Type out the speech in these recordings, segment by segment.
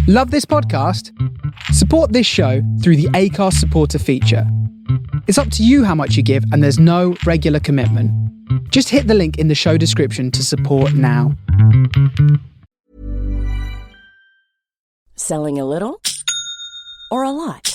Love this podcast? Support this show through the Acast supporter feature. It's up to you how much you give, and there's no regular commitment. Just hit the link in the show description to support now. Selling a little or a lot?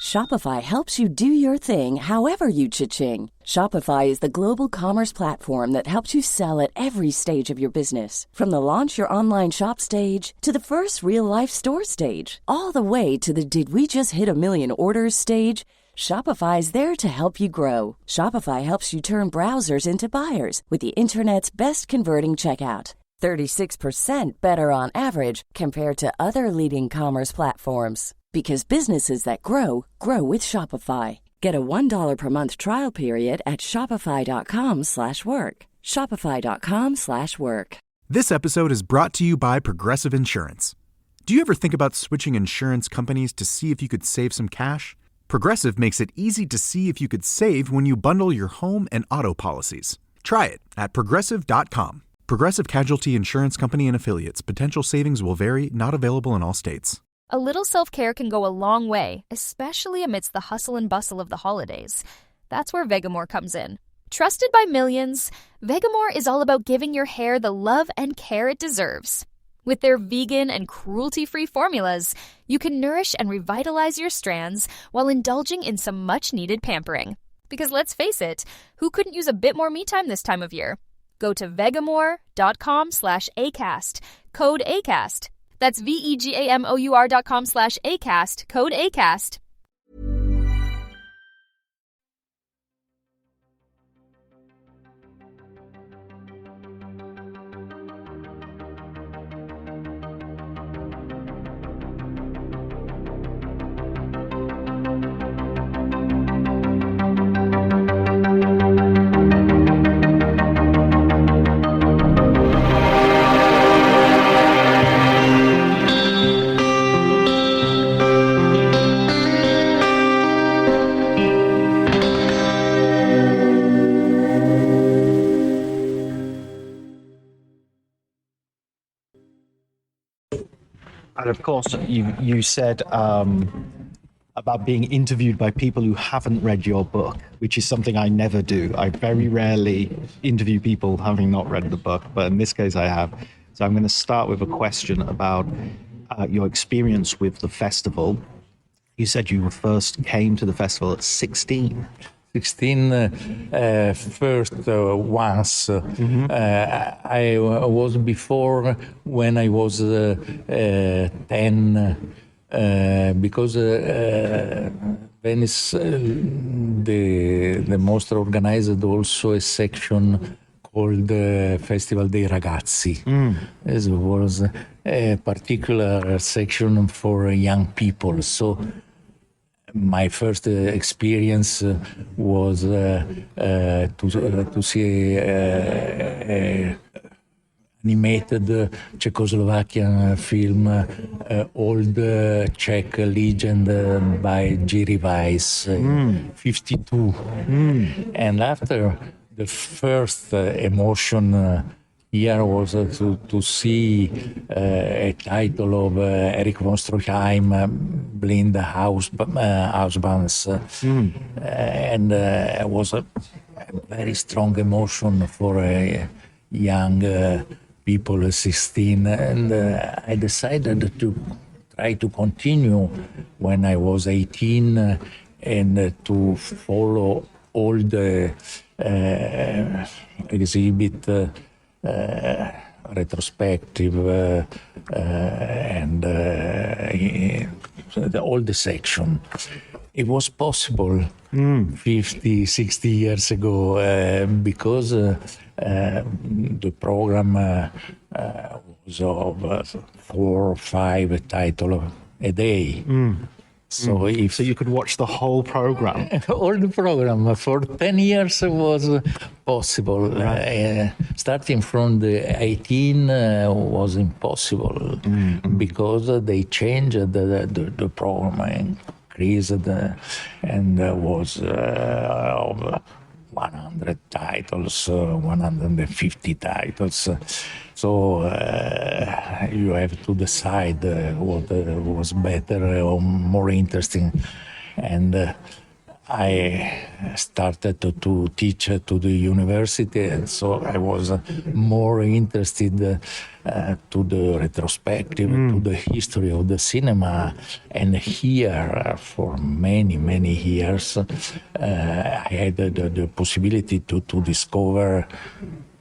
Shopify helps you do your thing however you cha-ching. Shopify is the global commerce platform that helps you sell at every stage of your business. From the launch your online shop stage to the first real-life store stage, all the way to the did we just hit a million orders stage. Shopify is there to help you grow. Shopify helps you turn browsers into buyers with the internet's best converting checkout. 36% better on average compared to other leading commerce platforms. Because businesses that grow, grow with Shopify. Get a $1 per month trial period at shopify.com/work. Shopify.com/work. This episode is brought to you by Progressive Insurance. Do you ever think about switching insurance companies to see if you could save some cash? Progressive makes it easy to see if you could save when you bundle your home and auto policies. Try it at Progressive.com. Progressive Casualty Insurance Company and Affiliates. Potential savings will vary, not available in all states. A little self-care can go a long way, especially amidst the hustle and bustle of the holidays. That's where Vegamore comes in. Trusted by millions, Vegamore is all about giving your hair the love and care it deserves. With their vegan and cruelty-free formulas, you can nourish and revitalize your strands while indulging in some much-needed pampering. Because let's face it, who couldn't use a bit more me time this time of year? Go to vegamore.com/ACAST, code ACAST. That's vegamor.com/ACAST, code ACAST. And of course, you said about being interviewed by people who haven't read your book, which is something I never do. I very rarely interview people having not read the book, but in this case I have. So I'm going to start with a question about your experience with the festival. You said you first came to the festival at 16. 16 first once. I was before when I was 10 because Venice, the mostra organized also a section called Festival dei Ragazzi. This was a particular section for young people. So my first experience was to see animated Czechoslovakian film, Old Czech Legend by Jerry Weiss, 52. And after, the first emotion here was to see a title of Erich von Stroheim, Blind House Bands. And it was a very strong emotion for a young people, 16. And I decided to try to continue when I was 18 and to follow all the exhibit, retrospective, and all the section. It was possible 50, 60 years ago because the program was of 4 or 5 titles a day. So you could watch the whole program. All the program for 10 years was possible. Starting from the 18 was impossible because they changed the program, increased, and was of 100 titles, 150 titles. So you have to decide what was better or more interesting. And I started to teach to the university, and so I was more interested to the retrospective, to the history of the cinema. And here, for many, many years, I had the possibility to discover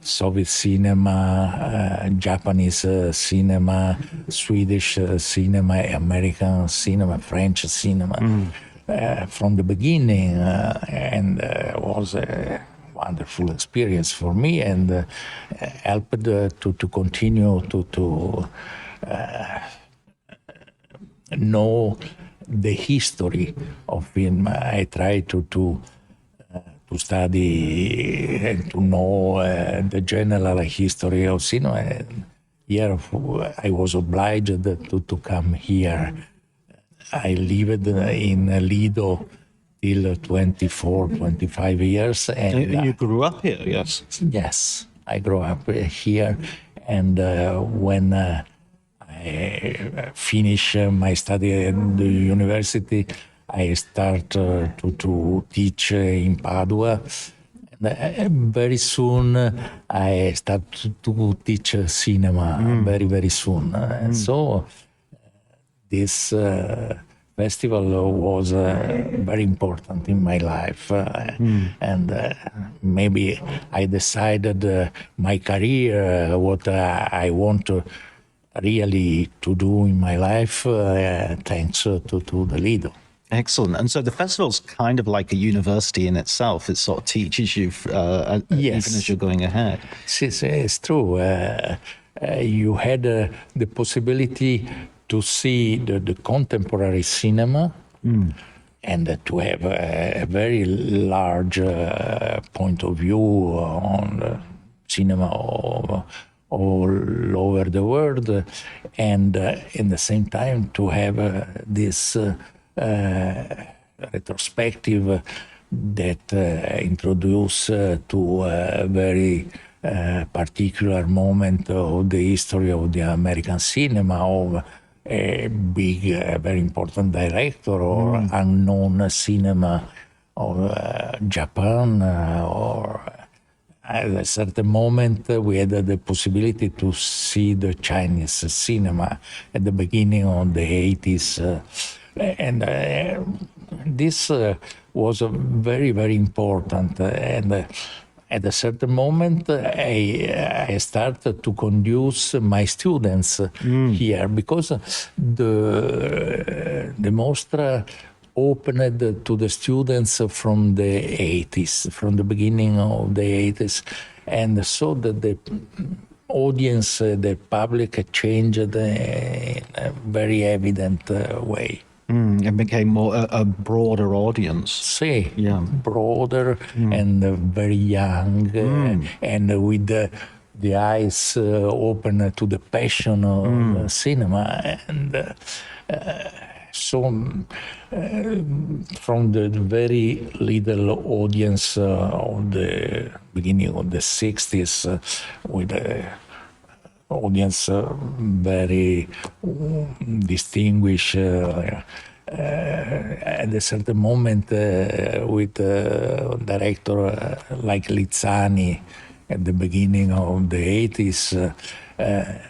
Soviet cinema, Japanese cinema, Swedish cinema, American cinema, French cinema. From the beginning, and was a wonderful experience for me, and helped to continue to know the history of film. I try to study and to know the general history of cinema. And here I was obliged to come here. I lived in Lido till 24, 25 years. And you grew up here, yes? Yes, I grew up here. And when I finished my study at the university, I started to teach in Padua. And very soon I started to teach cinema, very, very soon. And so this festival was very important in my life, and maybe I decided my career, what I want really to do in my life, thanks to the Lido. Excellent. And so the festival's kind of like a university in itself. It sort of teaches you Yes. even as you're going ahead. It's true. You had the possibility to see the contemporary cinema and to have a very large point of view on cinema all over the world, and in the same time to have this retrospective that introduce to a very particular moment of the history of the American cinema, of a big, very important director, or unknown cinema of Japan, or at a certain moment we had the possibility to see the Chinese cinema at the beginning of the 80s. And this was very, very important. And at a certain moment, I started to conduce my students here, because the mostra opened to the students from the 80s, from the beginning of the 80s. And so the audience, the public changed in a very evident way. It became more a broader audience. Broader and very young, and with the eyes open to the passion of cinema. And so from the very little audience of the beginning of the 60s, with the audience very distinguished, at a certain moment with a director like Lizzani at the beginning of the 80s,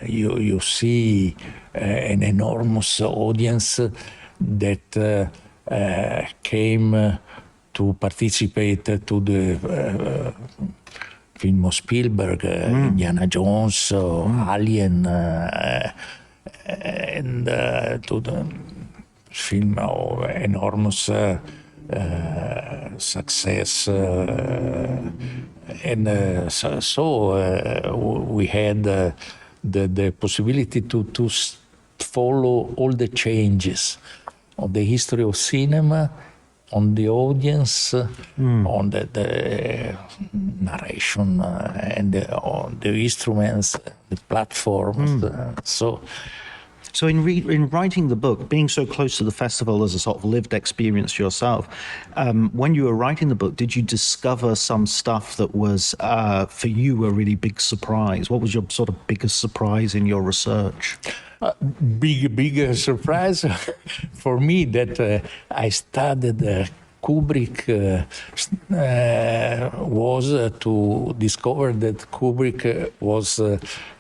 you see an enormous audience that came to participate to the film of Spielberg, Indiana Jones, Alien, and to the film of enormous success. And so we had the possibility to follow all the changes of the history of cinema, on the audience, on the narration, and on the instruments, the platforms. So So in writing the book, being so close to the festival as a sort of lived experience yourself, when you were writing the book, did you discover some stuff that was, for you, a really big surprise? What was your sort of biggest surprise in your research? Big surprise for me that I studied Kubrick was to discover that Kubrick was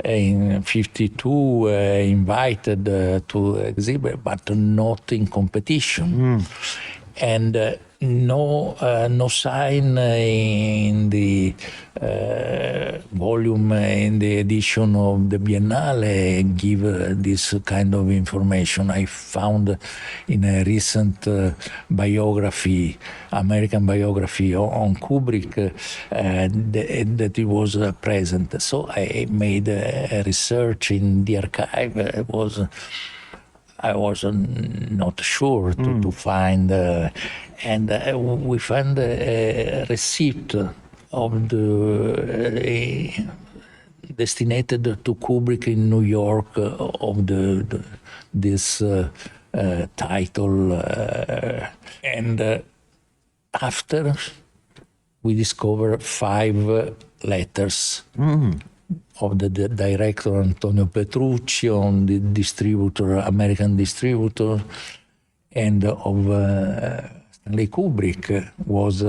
in 52 invited to exhibit, but not in competition. And no sign in the volume, in the edition of the Biennale give this kind of information. I found in a recent biography, American biography on Kubrick, that it was present. So I made a research in the archive. I was not sure to find, and we found a receipt of the destinated to Kubrick in New York of this title, and after we discovered 5 letters. Of the director Antonio Petrucci, on the distributor, American distributor, and of Stanley Kubrick was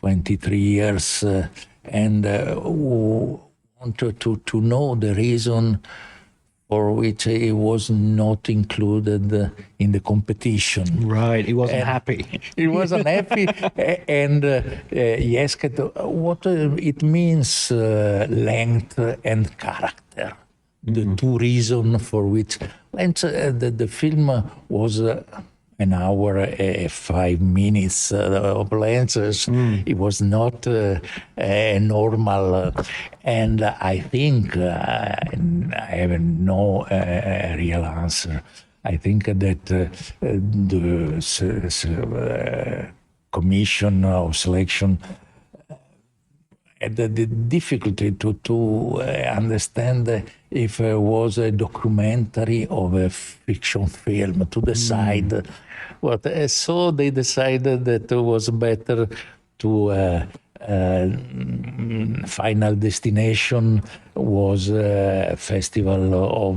23 years, and who wanted to know the reason for which he was not included in the competition. Right, he wasn't happy. He wasn't happy, and he asked what it means, length and character. The two reasons for which the film was an hour and 5 minutes of length. It was not a normal, and I think I have no real answer. I think that the commission of selection had the difficulty to understand if it was a documentary or a fiction film, to decide what. So they decided that it was better to final destination was a festival of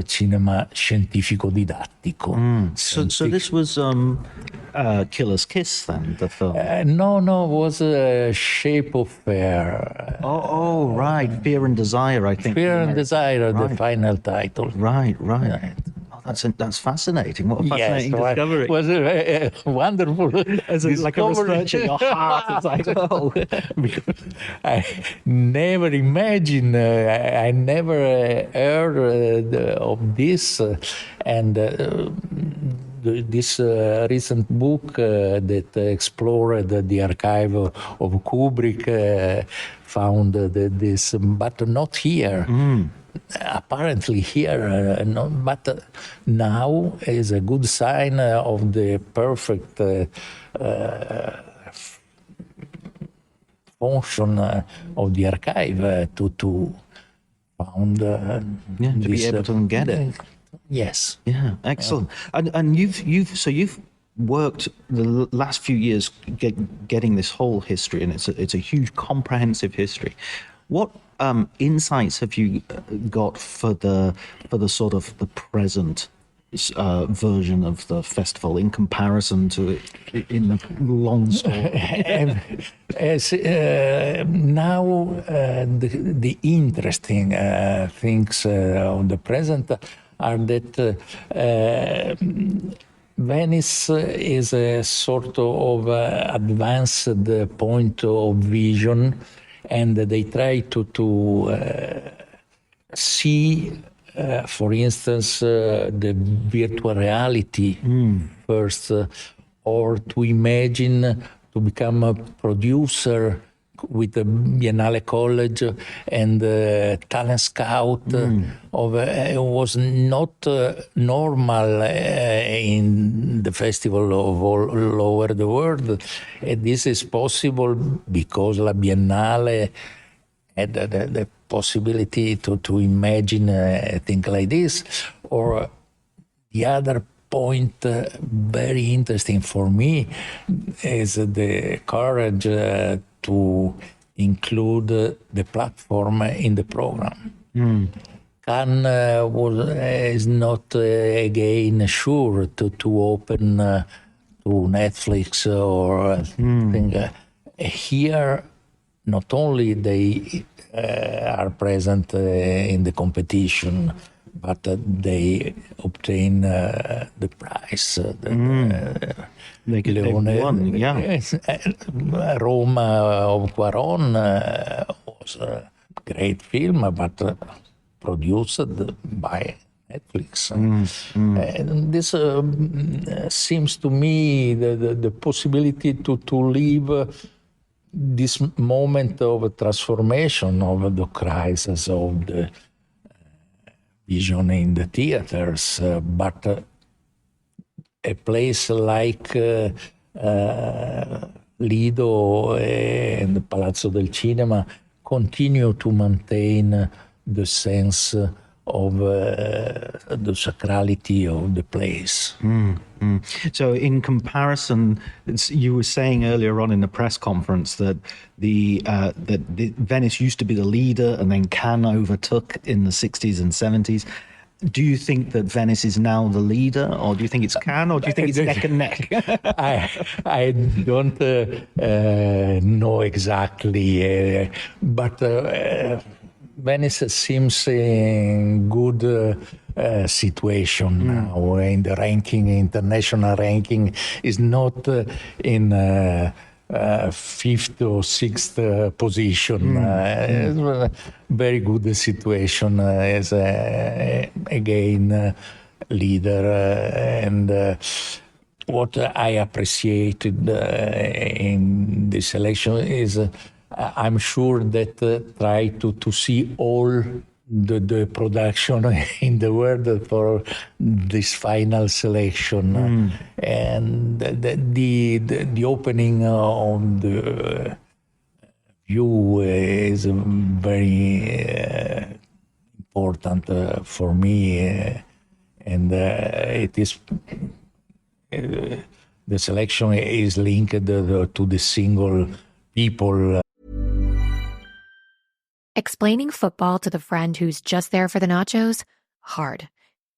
cinema scientifico didattico. So this was Killer's Kiss then, the film? No, it was Shape of Fear. Oh, right, Fear and Desire, I think. Fear and Desire, right. The final title. Right. Oh, that's fascinating. What a fascinating discovery. It was a wonderful As like a research in your heart. It's like, oh. Because I never imagined, I never heard of this, and this recent book that explored the archive of Kubrick found this, but not here. Apparently here, but now is a good sign of the perfect function of the archive to found to be able to get it. Yes. Yeah, excellent. And you've worked the last few years getting this whole history, and it's a huge comprehensive history. What insights have you got for the sort of the present version of the festival in comparison to it in the long story? Now the interesting things of the present are that Venice is a sort of advanced point of vision, and they try to see, for instance, the virtual reality first, or to imagine to become a producer with the Biennale College and talent scout. It was not normal in the festival of all over the world. And this is possible because La Biennale had the possibility to imagine a thing like this, or the other point, very interesting for me, is the courage to include the platform in the program. Can is not again sure to open to Netflix or thing. Here, not only they are present in the competition, but they obtain the prize. They won, yeah. Roma of Quaron was a great film, but produced by Netflix. And this seems to me the possibility to live this moment of transformation of the crisis of the vision in the theaters, but a place like Lido and the Palazzo del Cinema continue to maintain the sense of the sacrality of the place. So in comparison, you were saying earlier on in the press conference that that Venice used to be the leader and then Cannes overtook in the 60s and 70s. Do you think that Venice is now the leader, or do you think it's Cannes, or do you think it's neck and neck? I don't know exactly, but Venice seems in good situation now in the ranking, international ranking, is not in fifth or sixth position. It's a very good situation as again leader, and what I appreciated in this election is I'm sure that try to see all the production in the world for this final selection, and the opening of the view is very important for me, and it is the selection is linked to the single people. Explaining football to the friend who's just there for the nachos? Hard.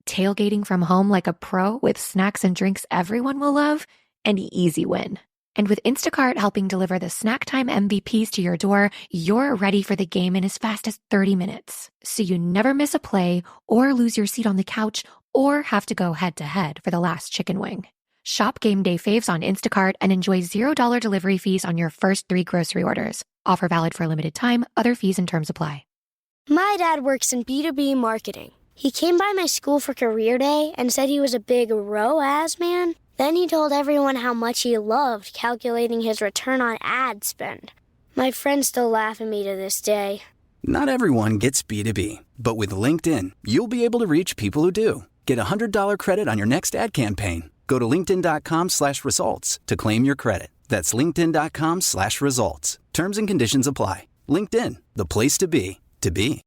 Tailgating from home like a pro with snacks and drinks everyone will love? An easy win. And with Instacart helping deliver the snack time MVPs to your door, you're ready for the game in as fast as 30 minutes. So you never miss a play or lose your seat on the couch or have to go head-to-head for the last chicken wing. Shop Game Day Faves on Instacart and enjoy $0 delivery fees on your first 3 grocery orders. Offer valid for a limited time. Other fees and terms apply. My dad works in B2B marketing. He came by my school for career day and said he was a big ROAS man. Then he told everyone how much he loved calculating his return on ad spend. My friends still laugh at me to this day. Not everyone gets B2B, but with LinkedIn, you'll be able to reach people who do. Get $100 credit on your next ad campaign. Go to linkedin.com/results to claim your credit. That's linkedin.com/results. Terms and conditions apply. LinkedIn, the place to be, to be.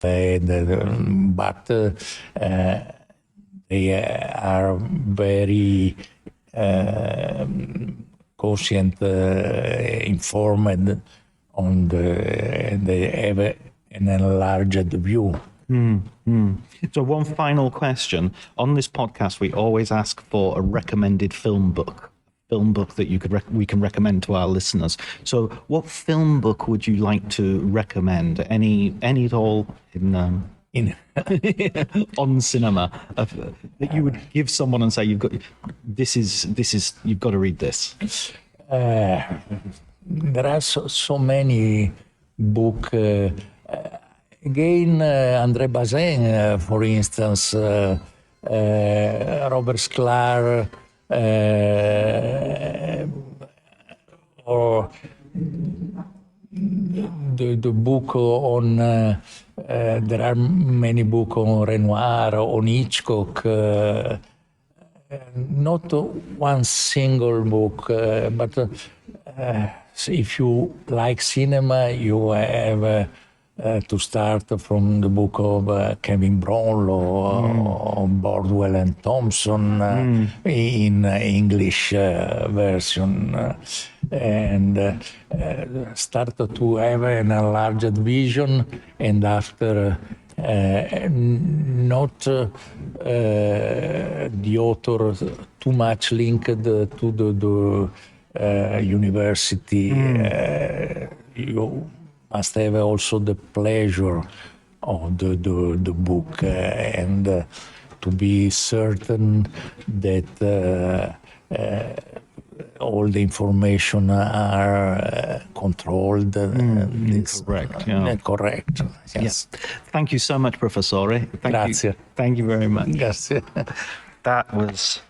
But they are very conscient, informed on they have an enlarged view. So one final question. On this podcast, we always ask for a recommended film book that we can recommend to our listeners. So what film book would you like to recommend? Any at all in on cinema that you would give someone and say you've got you've got to read this? There are so many books. Again, André Bazin, for instance, Robert Sklar, or the book on, there are many books on Renoir, on Hitchcock, not one single book, but if you like cinema, you have to start from the book of Kevin Brownlow or Bordwell and Thompson in English version, and started to have an enlarged vision, and after not the author too much linked to the university. You must have also the pleasure of the book and to be certain that all the information are controlled. Correct. Yeah. Correct. Yes. Thank you so much, Professore. Grazie. Thank you very much. Grazie. That was...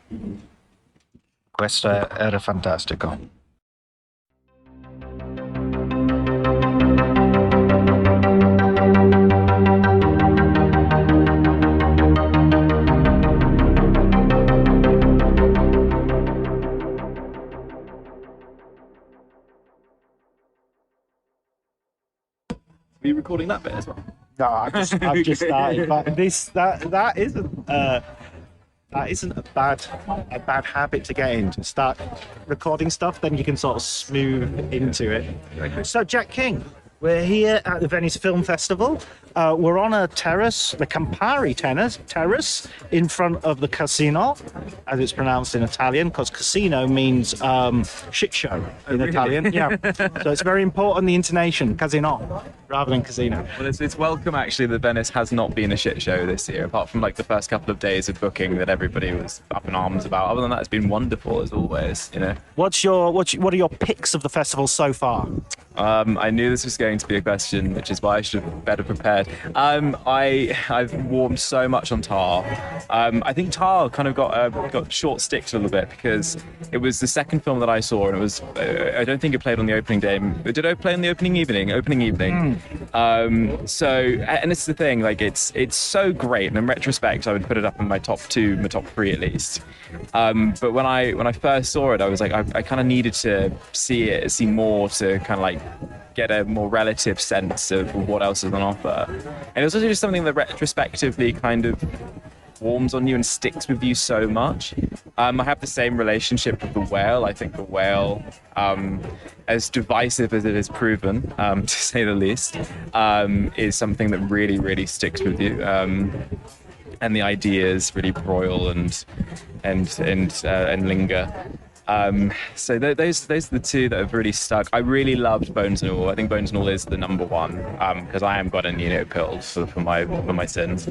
Questo era fantastico. Are you recording that bit as well? No, I've just started. But that isn't a bad habit to get into. Start recording stuff, then you can sort of smooth into it. So, Jack King, we're here at the Venice Film Festival. We're on a terrace, the Campari terrace, in front of the casino, as it's pronounced in Italian, because casino means shit show in Italian. Yeah, so it's very important, the intonation, casino, rather than casino. Well, it's welcome actually that Venice has not been a shit show this year, apart from like the first couple of days of booking that everybody was up in arms about. Other than that, it's been wonderful as always. You know. What are your picks of the festival so far? I knew this was going to be a question, which is why I should have better prepared. I've warmed so much on Tar. I think Tar kind of got short sticked a little bit because it was the second film that I saw, and it was I don't think it played on the opening day. Did it play on the opening evening? So, and it's the thing, like it's so great, and in retrospect, I would put it up in my top 3 at least. But when I first saw it, I was like, I kind of needed to see more to kind of like get a more relative sense of what else is on offer. And it was also just something that retrospectively kind of warms on you and sticks with you so much. I have the same relationship with The Whale. I think The Whale, as divisive as it is proven, to say the least, is something that really, really sticks with you. And the ideas really broil and linger. So those are the two that have really stuck. I really loved Bones and All. I think Bones and All is the number one because I am Guadagnino pilled for my sins.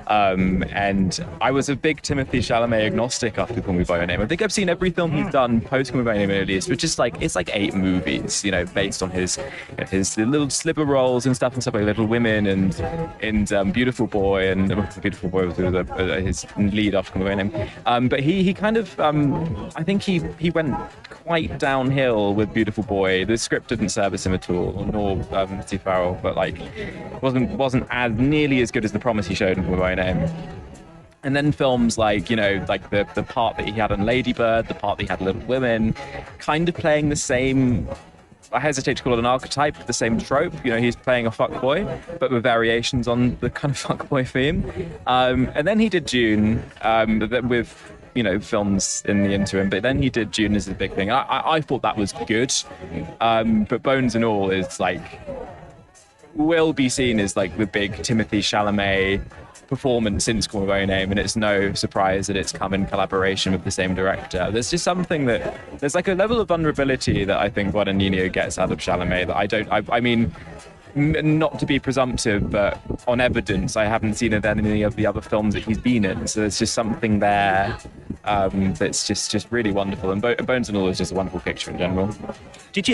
And I was a big Timothée Chalamet agnostic after Call Me by Your Name. I think I've seen every film he's done post Call Me by Your Name at least, which is like 8 movies, you know, based on his little sliver roles and stuff like Little Women and Beautiful Boy, and Beautiful Boy was his lead after Call Me by Your Name. But he kind of I think he went quite downhill with Beautiful Boy. The script didn't service him at all, nor Steve Farrell, but like wasn't as nearly as good as the promise he showed in Call Me by Your Name. And then films like, you know, like the part that he had in Lady Bird, the part that he had in Little Women, kind of playing the same, I hesitate to call it an archetype, the same trope. You know, he's playing a fuckboy, but with variations on the kind of fuckboy theme. And then he did Dune with, you know, films in the interim, but then he did Dune as a big thing. I thought that was good, but Bones and All is like, will be seen as like the big Timothée Chalamet performance since Call Me by Your Name, and it's no surprise that it's come in collaboration with the same director. There's just something there's like a level of vulnerability that I think Guadagnino gets out of Chalamet that I mean, not to be presumptive, but on evidence, I haven't seen it in any of the other films that he's been in. So there's just something there that's just really wonderful. And Bones and All is just a wonderful picture in general.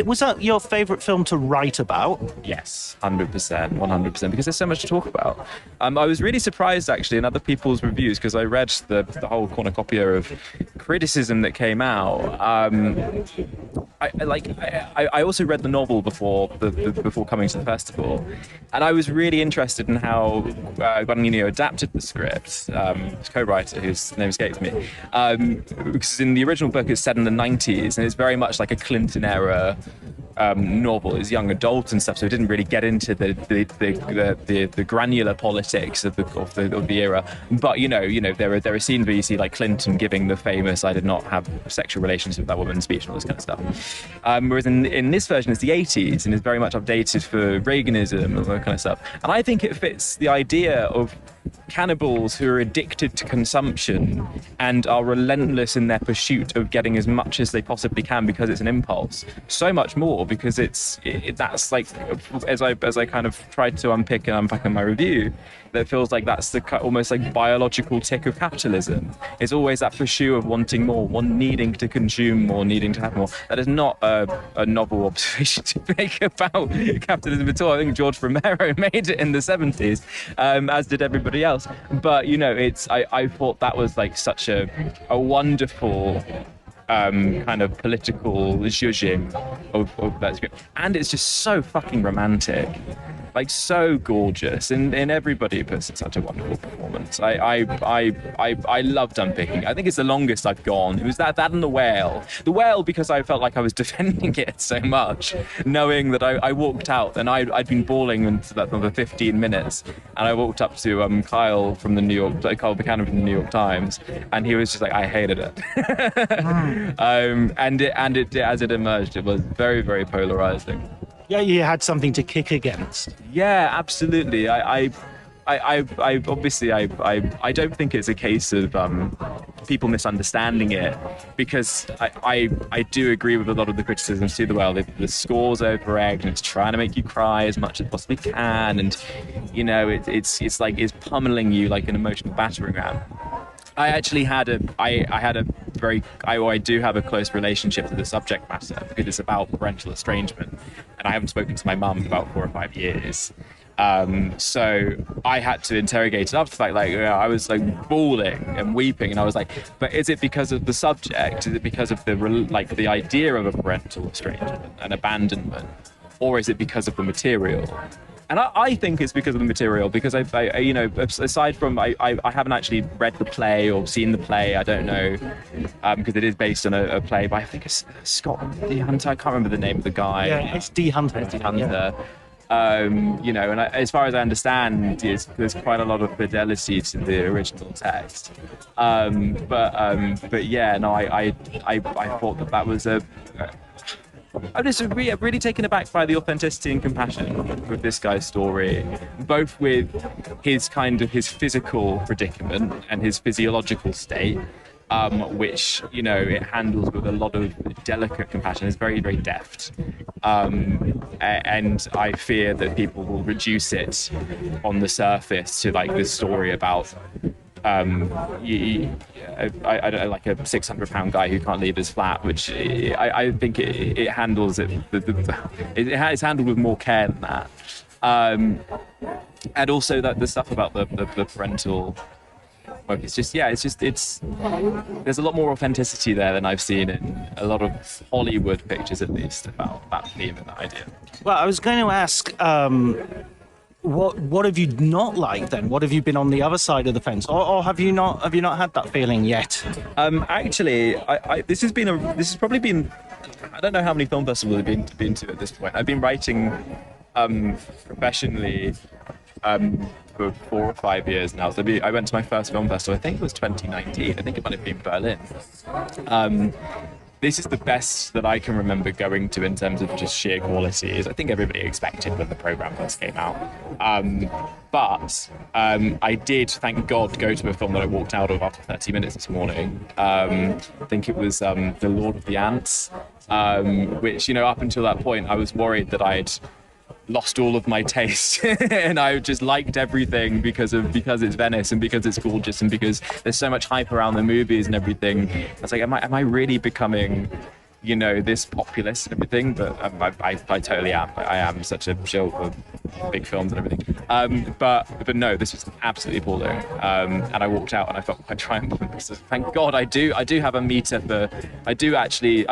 Was that your favourite film to write about? Yes, 100%, because there's so much to talk about. I was really surprised actually in other people's reviews, because I read the whole cornucopia of criticism that came out. I also read the novel before coming to the festival, and I was really interested in how Guadagnino adapted the script. His co-writer, whose name escapes me, because in the original book it's set in the 90s, and it's very much like a Clinton era novel. It's young adult and stuff, so it didn't really get into the granular politics of the era. But there are scenes where you see like Clinton giving the famous "I did not have sexual relations with that woman" speech and all this kind of stuff. Whereas in this version, it's the 80s and is very much updated for Reaganism and all that kind of stuff. And I think it fits the idea of cannibals who are addicted to consumption and are relentless in their pursuit of getting as much as they possibly can because it's an impulse. So much more because that's like, as I kind of tried to unpick and unpack in my review, that feels like that's the almost like biological tick of capitalism. It's always that pursuit of wanting more, needing to consume more, needing to have more. That is not a novel observation to make about capitalism at all. I think George Romero made it in the 70s, as did everybody else. But I thought that was like such a wonderful kind of political zhuzhing of that script, and it's just so fucking romantic, like so gorgeous, and everybody puts in such a wonderful performance. I loved unpicking. I think it's the longest I've gone. It was that and the whale because I felt like I was defending it so much, knowing that I walked out and I'd been bawling into that for 15 minutes, and I walked up to Kyle Buchanan from the New York Times, and he was just like, I hated it. And it as it emerged, it was very, very polarizing. Yeah, you had something to kick against. Yeah, absolutely. I obviously don't think it's a case of people misunderstanding it, because I do agree with a lot of the criticisms to the Whale. The score's over-egged and it's trying to make you cry as much as it possibly can, and it's like it's pummeling you like an emotional battering ram. I do have a close relationship to the subject matter because it's about parental estrangement, and I haven't spoken to my mum in about 4 or 5 years. So I had to interrogate it up to the fact, I was like bawling and weeping, and I was like, but is it because of the subject? Is it because of the idea of a parental estrangement and abandonment, or is it because of the material? And I think it's because of the material, because aside from I haven't actually read the play or seen the play. I don't know, because it is based on a play by, I think it's Scott D. Hunter. I can't remember the name of the guy. Yeah, it's D. Hunter. Yeah. And as far as I understand, there's quite a lot of fidelity to the original text. But yeah, no, I thought that was I'm just really taken aback by the authenticity and compassion with this guy's story, both with his physical predicament and his physiological state, which it handles with a lot of delicate compassion. It's very, very deft, and I fear that people will reduce it on the surface to like this story about I don't know, like a 600-pound guy who can't leave his flat, which I think it handles it. It's handled with more care than that, and also that the stuff about the parental. It's there's a lot more authenticity there than I've seen in a lot of Hollywood pictures, at least, about that theme and that idea. Well, I was going to ask, what have you not liked then? What have you been on the other side of the fence, or have you not had that feeling yet? Actually, this has probably been, I don't know how many film festivals I've been to at this point. I've been writing professionally for 4 or 5 years now. So I went to my first film festival, I think it was 2019. I think it might have been Berlin. This is the best that I can remember going to in terms of just sheer quality, as I think everybody expected when the program first came out. But I did, thank God, go to a film that I walked out of after 30 minutes this morning. I think it was The Lord of the Ants, which, up until that point, I was worried that I'd lost all of my taste and I just liked everything because it's Venice and because it's gorgeous and because there's so much hype around the movies and everything. I was like, am I really becoming this populist and everything? But I totally am. I am such a shill for big films and everything. But no, this was absolutely appalling. And I walked out and I felt quite triumphant because thank God I do have a meter for. I do actually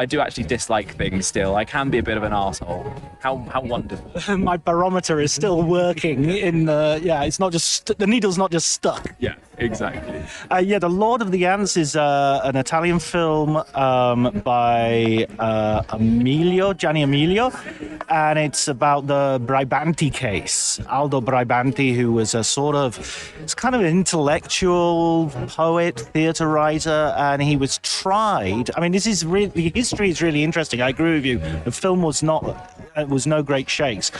dislike things still. I can be a bit of an arsehole. How wonderful. My barometer is still working in the. Yeah, it's not just the needle's not just stuck. Yeah, exactly. The Lord of the Ants is an Italian film by Gianni Emilio, and it's about the Bribanti case. Aldo Bribanti, who was it's kind of an intellectual poet, theatre writer, and he was tried. I mean, the history is really interesting. I agree with you. The film was no great shakes,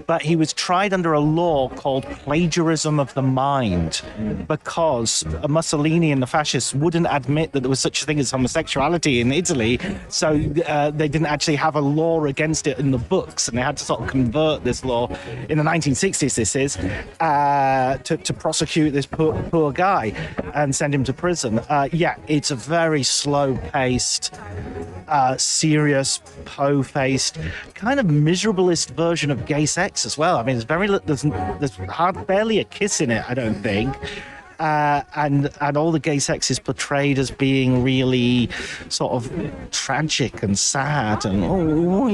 but he was tried under a law called plagiarism of the mind, because Mussolini and the fascists wouldn't admit that there was such a thing as homosexuality in Italy, so they didn't actually have a law against it in the books, and they had to sort of convert this law in the 1960s, this is, to prosecute this poor guy and send him to prison. It's a very slow-paced, serious, Poe-faced, kind of miserablest version of gay sex as well. I mean, there's barely a kiss in it, I don't think. And all the gay sex is portrayed as being really sort of tragic and sad, and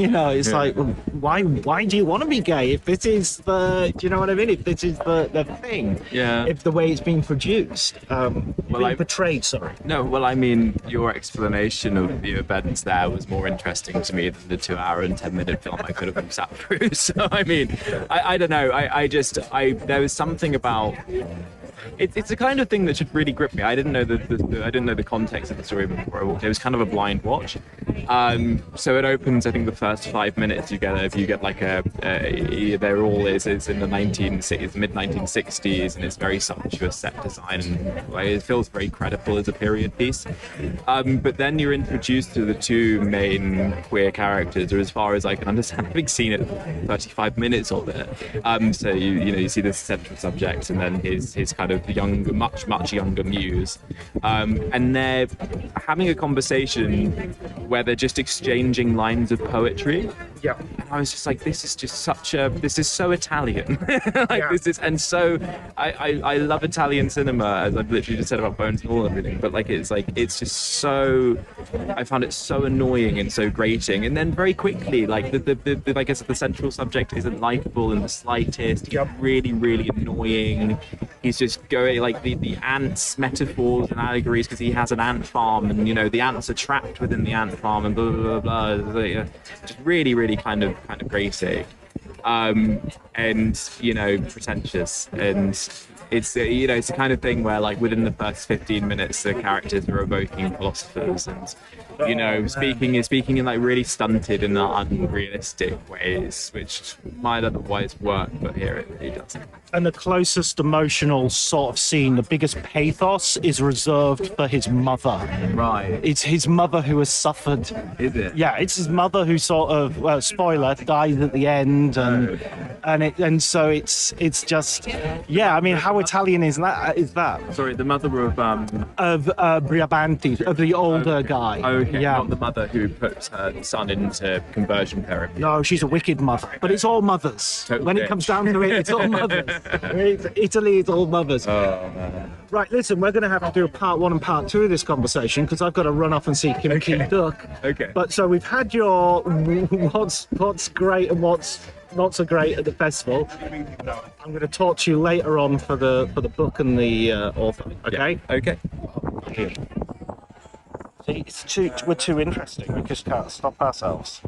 it's like, why do you want to be gay if this is do you know what I mean? If this is the thing, if the way it's being produced, portrayed. Sorry. No, well, I mean, your explanation of the events there was more interesting to me than the 2-hour and 10-minute film I could have sat through. So I mean, I don't know. There was something about. It's the kind of thing that should really grip me. I didn't know the context of the story before I walked. It was kind of a blind watch. So it opens. I think the first 5 minutes you get like they're all is in the mid 1960s, and it's very sumptuous set design, and it feels very credible as a period piece. But then you're introduced to the two main queer characters, or as far as I can understand, having seen it 35 minutes of it. So you see the central subject, and then his kind of younger, much younger muse, and they're having a conversation where they're just exchanging lines of poetry. Yeah. And I was just like, this is so Italian. I love Italian cinema, as I've literally just said about Bones and all and everything, but it's just so, I found it so annoying and so grating. And then very quickly, like I guess the central subject isn't likable in the slightest. He's really, really annoying. He's just going like the ants metaphors and allegories, because he has an ant farm, and the ants are trapped within the ant farm, and blah blah blah blah. Just really, really kind of grating, and pretentious, and it's it's the kind of thing where like within the first 15 minutes the characters are evoking philosophers, and speaking in like really stunted and unrealistic ways, which might otherwise work, but here it doesn't. And the closest emotional sort of scene, the biggest pathos, is reserved for his mother. Right. It's his mother who has suffered. Is it? Yeah, it's his mother who sort of, well, spoiler, dies at the end, and so it's just, I mean, how Italian is that? Sorry, the mother of Briabanti, of the older guy. Okay, not the mother who puts her son into conversion therapy. No, she's a wicked mother. But it's all mothers. Totally. When it comes down to it, it's all mothers. Italy is all mothers. Oh, man. Right, listen, we're going to have to do a part 1 and part 2 of this conversation, because I've got to run off and see Kimchi Duck. Okay. But so we've had your what's great and what's not so great at the festival. I'm going to talk to you later on for the book and the author. Okay? Yeah. Okay. See, we're too interesting. We just can't stop ourselves.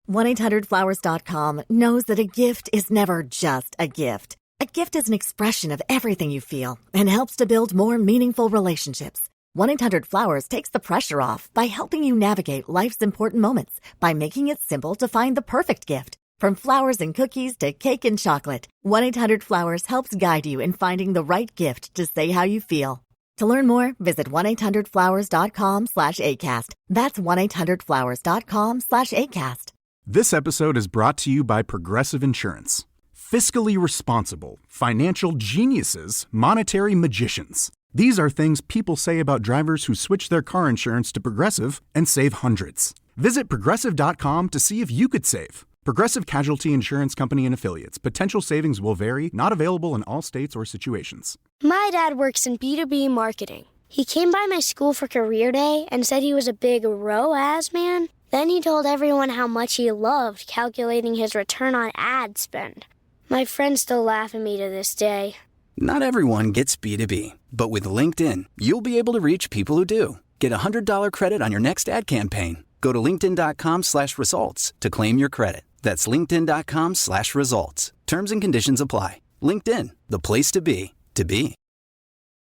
$1-800-Flowers.com knows that a gift is never just a gift. A gift is an expression of everything you feel and helps to build more meaningful relationships. 1-800-Flowers takes the pressure off by helping you navigate life's important moments by making it simple to find the perfect gift. From flowers and cookies to cake and chocolate, 1-800-Flowers helps guide you in finding the right gift to say how you feel. To learn more, visit 1-800-Flowers.com/ACAST. That's 1-800-Flowers.com/ACAST. This episode is brought to you by Progressive Insurance. Fiscally responsible, financial geniuses, monetary magicians. These are things people say about drivers who switch their car insurance to Progressive and save hundreds. Visit Progressive.com to see if you could save. Progressive Casualty Insurance Company and Affiliates. Potential savings will vary, not available in all states or situations. My dad works in B2B marketing. He came by my school for career day and said he was a big ROAS man. Then he told everyone how much he loved calculating his return on ad spend. My friends still laugh at me to this day. Not everyone gets B2B, but with LinkedIn, you'll be able to reach people who do. Get a $100 credit on your next ad campaign. Go to linkedin.com/results to claim your credit. That's linkedin.com/results. Terms and conditions apply. LinkedIn, the place to be, to be.